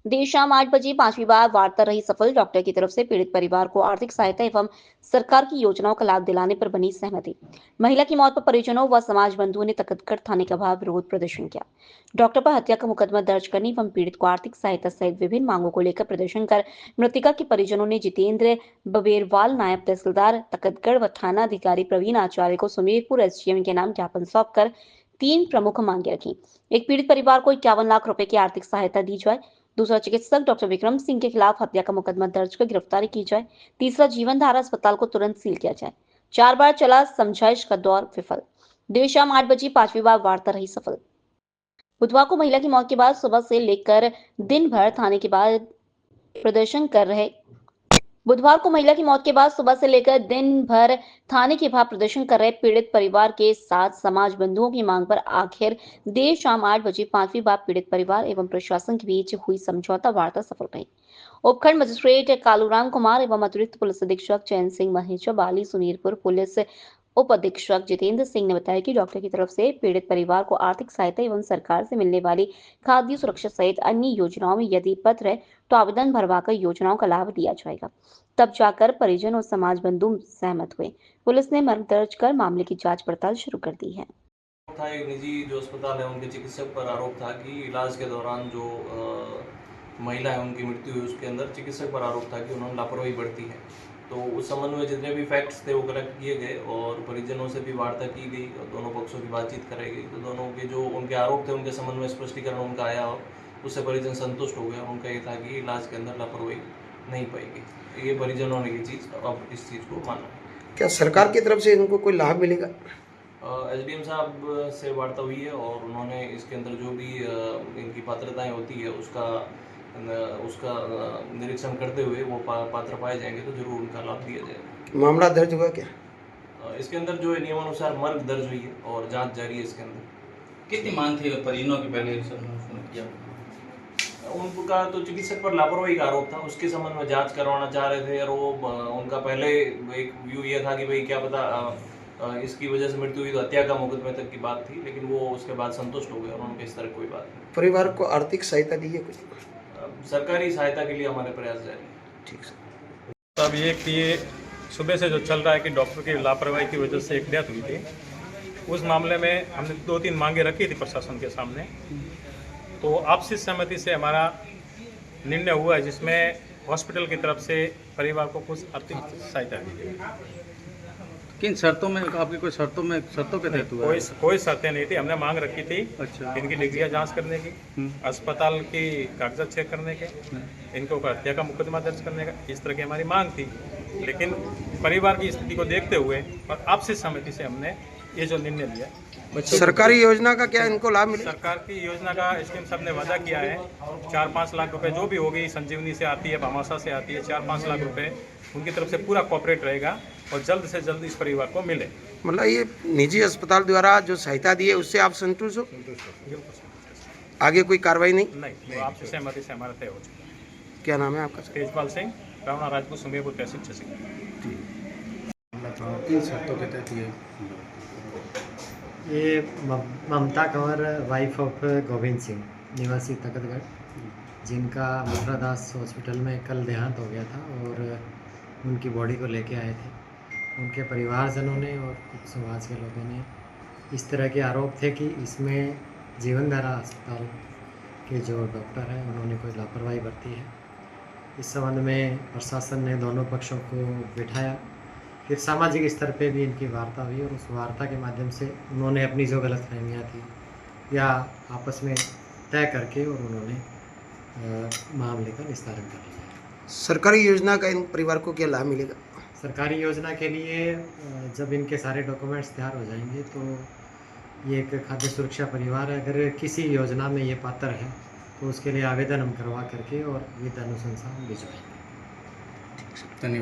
देर शाम 8 बजे 5वीं बार वार्ता रही सफल। डॉक्टर की तरफ से पीड़ित परिवार को आर्थिक सहायता एवं सरकार की योजनाओं का लाभ दिलाने पर बनी सहमति। महिला की मौत पर परिजनों व समाज बंधुओं ने तकतगढ़ थाने का बाहर विरोध प्रदर्शन किया। डॉक्टर पर हत्या का मुकदमा दर्ज करने एवं पीड़ित को आर्थिक सहायता सहित विभिन्न मांगों को लेकर प्रदर्शन कर मृतका के परिजनों ने जितेंद्र बबेरवाल, नायब तहसीलदार तकतगढ़ व थाना अधिकारी प्रवीण आचार्य को सुमेरपुर एसडीएम के नाम ज्ञापन सौंपकर 3 प्रमुख मांगे रखी। एक, पीड़ित परिवार को 51 लाख रुपए की आर्थिक सहायता दी जाए। दूसरा, चिकित्सक डॉक्टर विक्रम सिंह के खिलाफ हत्या का मुकदमा दर्ज कर गिरफ्तारी की जाए। तीसरा, जीवन धारा अस्पताल को तुरंत सील किया जाए। 4 बार चला समझाइश का दौर विफल। देर शाम 8 बजे 5वीं बार वार्ता रही सफल। बुधवार को महिला की मौत के बाद सुबह से लेकर दिन भर थाने के बाद प्रदर्शन कर रहे बुधवार को महिला की मौत के बाद सुबह से लेकर दिन भर थाने के बाहर प्रदर्शन कर रहे पीड़ित परिवार के साथ समाज बंधुओं की मांग पर आखिर देर शाम 8 बजे 5वीं बार पीड़ित परिवार एवं प्रशासन के बीच हुई समझौता वार्ता सफल रही। उपखंड मजिस्ट्रेट कालूराम कुमार एवं अतिरिक्त पुलिस अधीक्षक चैन सिंह महेश्वर बाली, सुनीरपुर पुलिस उप अधीक्षक जितेंद्र सिंह ने बताया कि डॉक्टर की तरफ से पीड़ित परिवार को आर्थिक सहायता एवं सरकार से मिलने वाली खाद्य सुरक्षा सहित अन्य योजनाओं में यदि पत्र है तो आवेदन भरवाकर योजनाओं का लाभ दिया जाएगा। तब जाकर परिजन और समाज बंधु सहमत हुए। पुलिस ने मर्ग दर्ज कर मामले की जांच पड़ताल शुरू कर दी है। था एक निजी जो अस्पताल है उनके चिकित्सक पर आरोप था कि इलाज के दौरान जो महिला है उनकी मृत्यु हुई, उसके अंदर चिकित्सक पर आरोप था कि उन्होंने लापरवाही बरती है। तो उस संबंध में जितने भी फैक्ट्स थे वो कलेक्ट किए गए और परिजनों से भी वार्ता की गई और दोनों पक्षों की बातचीत कराई गई। तो दोनों के जो उनके आरोप थे उनके संबंध में स्पष्टीकरण उनका आया और उससे परिजन संतुष्ट हो गए। उनका ये था कि इलाज के अंदर लापरवाही नहीं पाई गई। ये परिजनों ने ये चीज़ अब इस चीज़ को माना। क्या सरकार की तरफ से इनको कोई लाभ मिलेगा? एसडीएम साहब से वार्ता हुई है और उन्होंने इसके अंदर जो भी इनकी पात्रताएं होती है उसका निरीक्षण करते हुए वो पात्र पाए जाएंगे तो जरूर उनका लाभ दिया जाएगा। मामला दर्ज हुआ क्या? इसके अंदर जो है नियमानुसार मर्ग दर्ज हुई है और जांच जारी है। इसके अंदर कितनी मांग थी परिजनों की पहले किया? उनका तो चिकित्सक पर लापरवाही का आरोप था, उसके संबंध में जांच करवाना चाह रहे थे और वो उनका पहले एक व्यू ये था कि भाई क्या पता इसकी वजह से मृत्यु हुई तो हत्या का मुकदमे तक की बात थी, लेकिन वो उसके बाद संतुष्ट हो गए और उनके इस तरह कोई बात नहीं। परिवार को आर्थिक सहायता दी है कुछ? सरकारी सहायता के लिए हमारे प्रयास जारी है। ठीक सर। तो अब ये सुबह से जो चल रहा है कि डॉक्टर की लापरवाही की वजह से एक डेथ हुई थी, उस मामले में हमने 2-3 मांगे रखी थी प्रशासन के सामने। तो आपसी सहमति से हमारा निर्णय हुआ है जिसमें हॉस्पिटल की तरफ से परिवार को कुछ आर्थिक सहायता दी गई। किन शर्तों में? आपकी कोई शर्तों के तहत हुआ? कोई शर्तें नहीं थी। हमने मांग रखी थी अच्छा। इनकी डिग्रियां जांच करने की, अस्पताल की कागजात चेक करने के, इनके ऊपर हत्या का मुकदमा दर्ज करने का, इस तरह की हमारी मांग थी। लेकिन परिवार की स्थिति को देखते हुए और आपसी सहमति से हमने ये जो निर्णय लिया। सरकारी योजना का क्या इनको लाभ मिलेगा? सरकार की योजना का एसडीएम साहब ने वादा किया है 4-5 लाख रुपए जो भी होगी, संजीवनी से आती है, भामाशाह से आती है, 4-5 लाख रुपए उनकी तरफ से पूरा कॉपरेट रहेगा और जल्द से जल्द इस परिवार को मिले। मतलब ये निजी अस्पताल द्वारा जो सहायता दी है उससे आप संतुष्ट हो? आगे कोई कार्रवाई नहीं? तो आपसे सहमति से हमारा तय हो चुका। क्या नाम है आपका? तेजपाल सिंह, रावणा राजपूत, सुमेरपुर तहसील छसिंह। किन शर्तों के तहत ये ममता कंवर, वाइफ ऑफ गोविंद सिंह, निवासी तकतगढ़, जिनका मथुरा दास हॉस्पिटल में कल देहांत हो गया था और उनकी बॉडी को लेके आए थे। उनके परिवारजनों ने और कुछ समाज के लोगों ने इस तरह के आरोप थे कि इसमें जीवन धारा अस्पताल के जो डॉक्टर हैं उन्होंने कोई लापरवाही बरती है। इस संबंध में प्रशासन ने दोनों पक्षों को बिठाया, फिर सामाजिक स्तर पे भी इनकी वार्ता हुई और उस वार्ता के माध्यम से उन्होंने अपनी जो गलतफहमियां थी या आपस में तय करके और उन्होंने मामले का निस्तारण कर लिया। सरकारी योजना का इन परिवार को क्या लाभ मिलेगा? सरकारी योजना के लिए जब इनके सारे डॉक्यूमेंट्स तैयार हो जाएंगे तो ये एक खाद्य सुरक्षा परिवार है। अगर किसी योजना में ये पात्र है तो उसके लिए आवेदन हम करवा करके और वित्त अनुशंसा भिजवाएंगे।